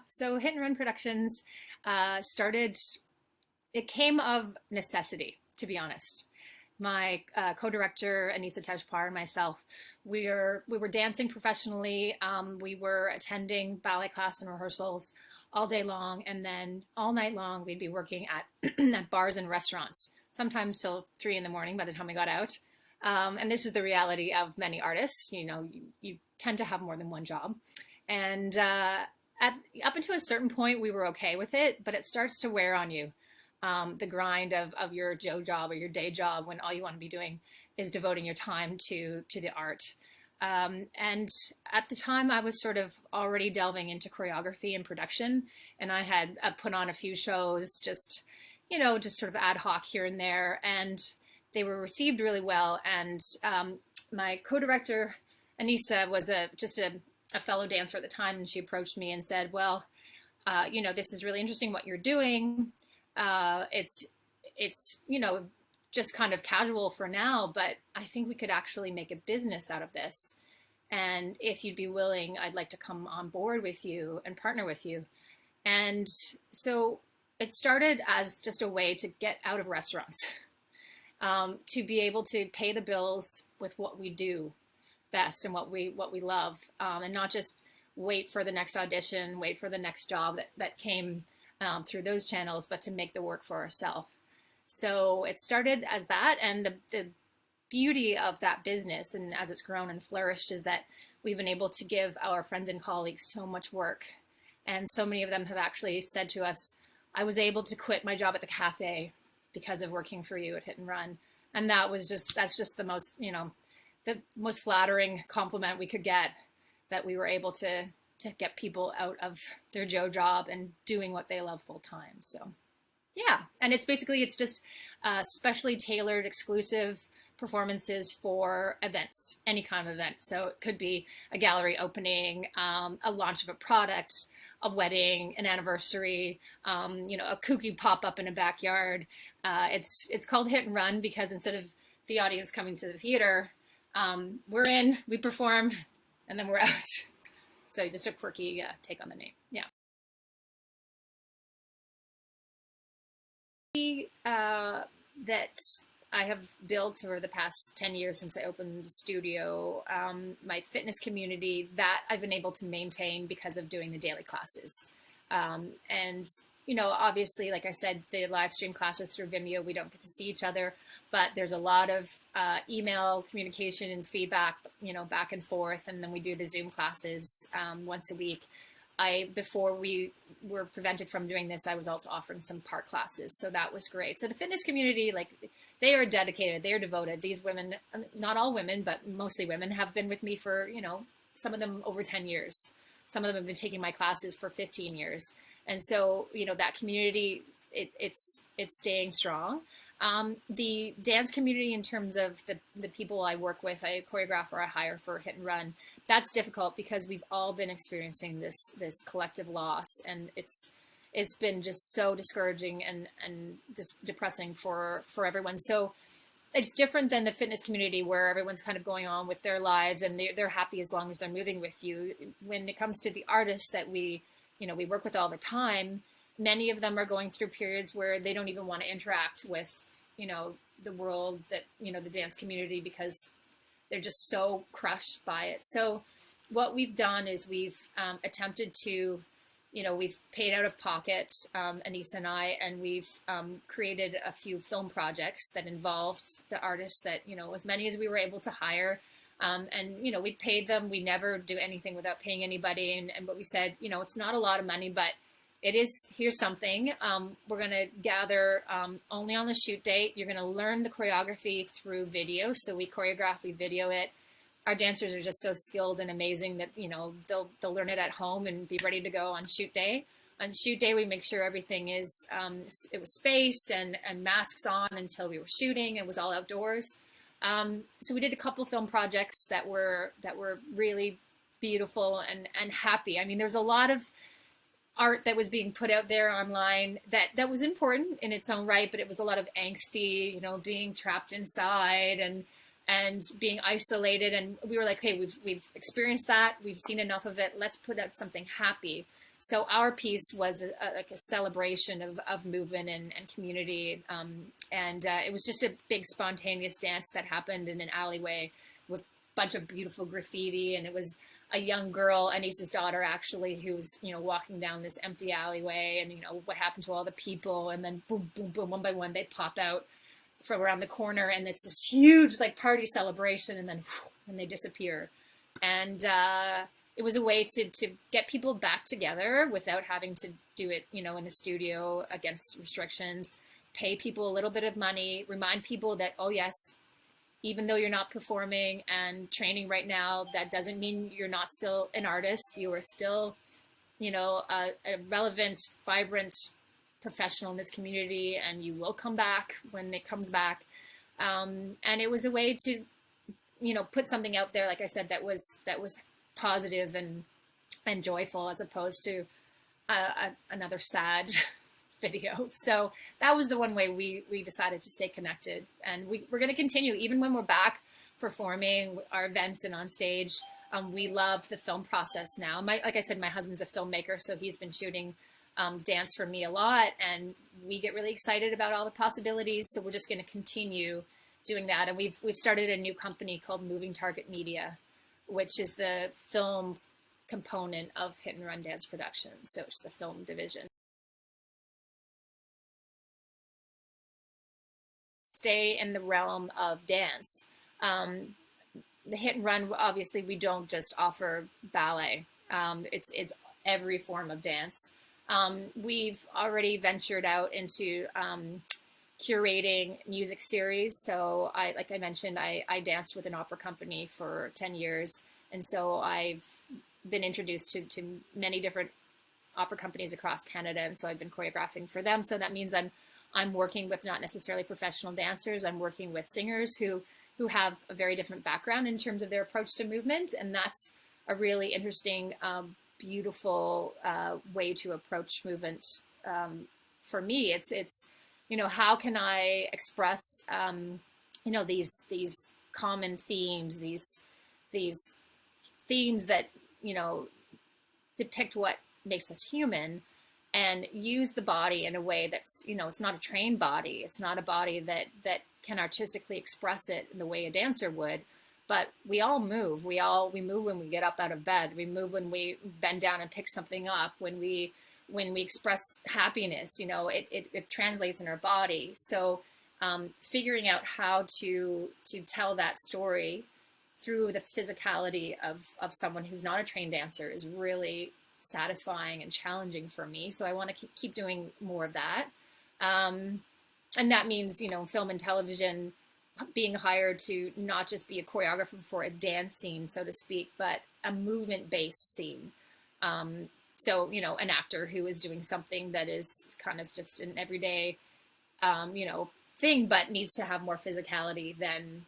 So Hit and Run Productions started, it came of necessity, to be honest. My co-director, Anisa, Tejpar, and myself, we were dancing professionally. We were attending ballet class and rehearsals all day long, and then all night long we'd be working at, at bars and restaurants, sometimes till 3 in the morning by the time we got out. And this is the reality of many artists. You tend to have more than one job. And up until a certain point, we were okay with it, but it starts to wear on you. The grind of your job or your day job when all you want to be doing is devoting your time to the art. And at the time, I was sort of already delving into choreography and production, and I had put on a few shows, just sort of ad hoc here and there, and they were received really well. And my co-director, Anisa, was just a fellow dancer at the time, and she approached me and said, well, this is really interesting what you're doing. It's just kind of casual for now, but I think we could actually make a business out of this. And if you'd be willing, I'd like to come on board with you and partner with you. And so it started as just a way to get out of restaurants, to be able to pay the bills with what we do best and what we love, and not just wait for the next audition, wait for the next job that came through those channels, but to make the work for ourselves. So it started as that, and the beauty of that business, and as it's grown and flourished, is that we've been able to give our friends and colleagues so much work. And so many of them have actually said to us, I was able to quit my job at the cafe because of working for you at Hit and Run. And that's just the most flattering compliment we could get, that we were able to get people out of their job and doing what they love full time. So yeah, and it's just specially tailored, exclusive performances for events, any kind of event. So it could be a gallery opening, a launch of a product, a wedding, an anniversary, a kooky pop-up in a backyard. It's called Hit and Run because instead of the audience coming to the theater, we're in, we perform, and then we're out. So just a quirky take on the name. Yeah. That I have built over the past 10 years since I opened the studio, my fitness community, that I've been able to maintain because of doing the daily classes. And obviously, like I said, the live stream classes through Vimeo, we don't get to see each other, but there's a lot of email communication and feedback, back and forth. And then we do the Zoom classes once a week. Before we were prevented from doing this, I was also offering some park classes. So that was great. So the fitness community, they are dedicated, they are devoted. These women, not all women, but mostly women, have been with me for, some of them over 10 years. Some of them have been taking my classes for 15 years. And so, that community, it's staying strong. The dance community, in terms of the people I work with, I choreograph or I hire for Hit and Run, that's difficult because we've all been experiencing this collective loss, and it's been just so discouraging and just depressing for everyone. So it's different than the fitness community where everyone's kind of going on with their lives and they're happy as long as they're moving with you. When it comes to the artists that we work with all the time, many of them are going through periods where they don't even want to interact with, the world, that, the dance community, because they're just so crushed by it. So what we've done is we've attempted to, we've paid out of pocket, Anisa and I, and we've created a few film projects that involved the artists that, as many as we were able to hire. And, we paid them. We never do anything without paying anybody. And what we said, it's not a lot of money, but it is, here's something. We're going to gather only on the shoot date. You're going to learn the choreography through video. So we choreograph, we video it. Our dancers are just so skilled and amazing that, they'll learn it at home and be ready to go on shoot day. On shoot day, we make sure everything is, it was spaced and masks on until we were shooting. It was all outdoors. So we did a couple film projects that were really beautiful and happy. I mean, there's a lot of art that was being put out there online that was important in its own right, but it was a lot of angsty, being trapped inside and being isolated. And we were like, hey, we've experienced that. We've seen enough of it. Let's put out something happy. So our piece was like a celebration of movement and community. And it was just a big spontaneous dance that happened in an alleyway with a bunch of beautiful graffiti. And it was a young girl, Anisa's daughter, actually, who was, walking down this empty alleyway, and, what happened to all the people. And then boom, boom, boom, one by one, they pop out from around the corner, and it's this huge like party celebration, and then they disappear. And it was a way to get people back together without having to do it, in the studio against restrictions, pay people a little bit of money, remind people that, oh yes, even though you're not performing and training right now, that doesn't mean you're not still an artist. You are still, a relevant, vibrant professional in this community, and you will come back when it comes back. And it was a way to, put something out there, like I said, that was positive and joyful, as opposed to another sad video. So that was the one way we decided to stay connected, and we're going to continue even when we're back performing our events and on stage. We love the film process now. Like I said, my husband's a filmmaker, so he's been shooting dance for me a lot, and we get really excited about all the possibilities. So we're just going to continue doing that. And we've started a new company called Moving Target Media, which is the film component of Hit and Run Dance Productions. So it's the film division. Stay in the realm of dance. The Hit and Run, obviously, we don't just offer ballet. It's every form of dance. We've already ventured out into curating music series. So like I mentioned, I danced with an opera company for 10 years. And so I've been introduced to many different opera companies across Canada. And so I've been choreographing for them. So that means I'm working with not necessarily professional dancers. I'm working with singers who have a very different background in terms of their approach to movement. And that's a really interesting, beautiful way to approach movement. For me, it's how can I express these common themes, these themes that depict what makes us human, and use the body in a way that's it's not a trained body. It's not a body that can artistically express it in the way a dancer would. But we all move. We move when we get up out of bed. We move when we bend down and pick something up. When we express happiness, it translates in our body. So figuring out how to tell that story through the physicality of someone who's not a trained dancer is really satisfying and challenging for me. So I want to keep doing more of that. And that means, film and television, being hired to not just be a choreographer for a dance scene, so to speak, but a movement-based scene. So, an actor who is doing something that is kind of just an everyday, thing, but needs to have more physicality than,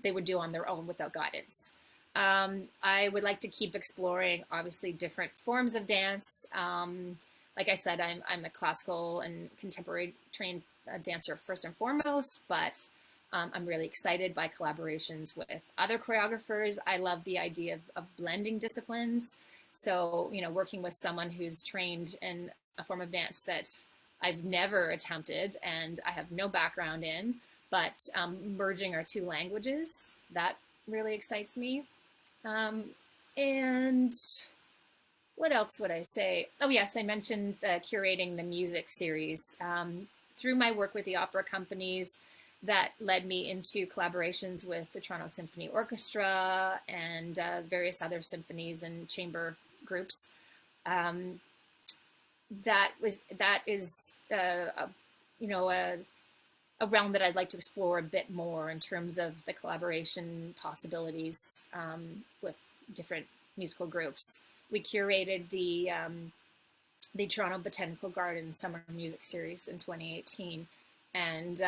they would do on their own without guidance. I would like to keep exploring, obviously, different forms of dance. Like I said, I'm a classical and contemporary trained dancer first and foremost, but I'm really excited by collaborations with other choreographers. I love the idea of blending disciplines. So, working with someone who's trained in a form of dance that I've never attempted and I have no background in, but merging our two languages, that really excites me. And what else would I say? Oh, yes, I mentioned curating the music series. Through my work with the opera companies, that led me into collaborations with the Toronto Symphony Orchestra and various other symphonies and chamber groups. That is a realm that I'd like to explore a bit more in terms of the collaboration possibilities with different musical groups. We curated the Toronto Botanical Gardens Summer Music Series in 2018. And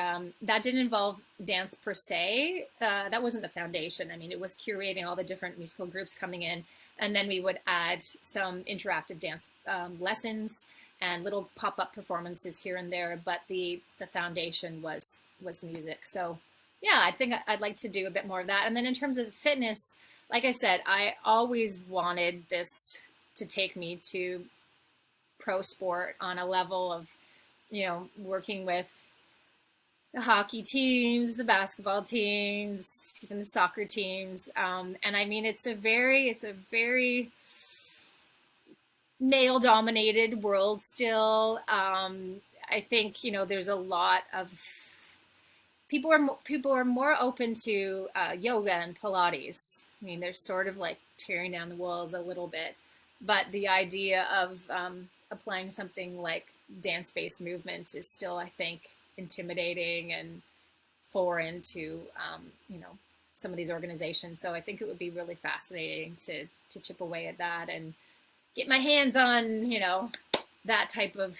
that didn't involve dance per se. That wasn't the foundation. I mean, it was curating all the different musical groups coming in. And then we would add some interactive dance lessons and little pop-up performances here and there. But the foundation was music. So yeah, I think I'd like to do a bit more of that. And then in terms of fitness, like I said, I always wanted this to take me to pro sport on a level of, working with the hockey teams, the basketball teams, even the soccer teams. And I mean, it's a very male dominated world still. I think, there's a lot of people are more open to yoga and Pilates. I mean, they're sort of like tearing down the walls a little bit, but the idea of applying something like dance-based movement is still, I think, intimidating and foreign to some of these organizations. So I think it would be really fascinating to chip away at that and get my hands on that type of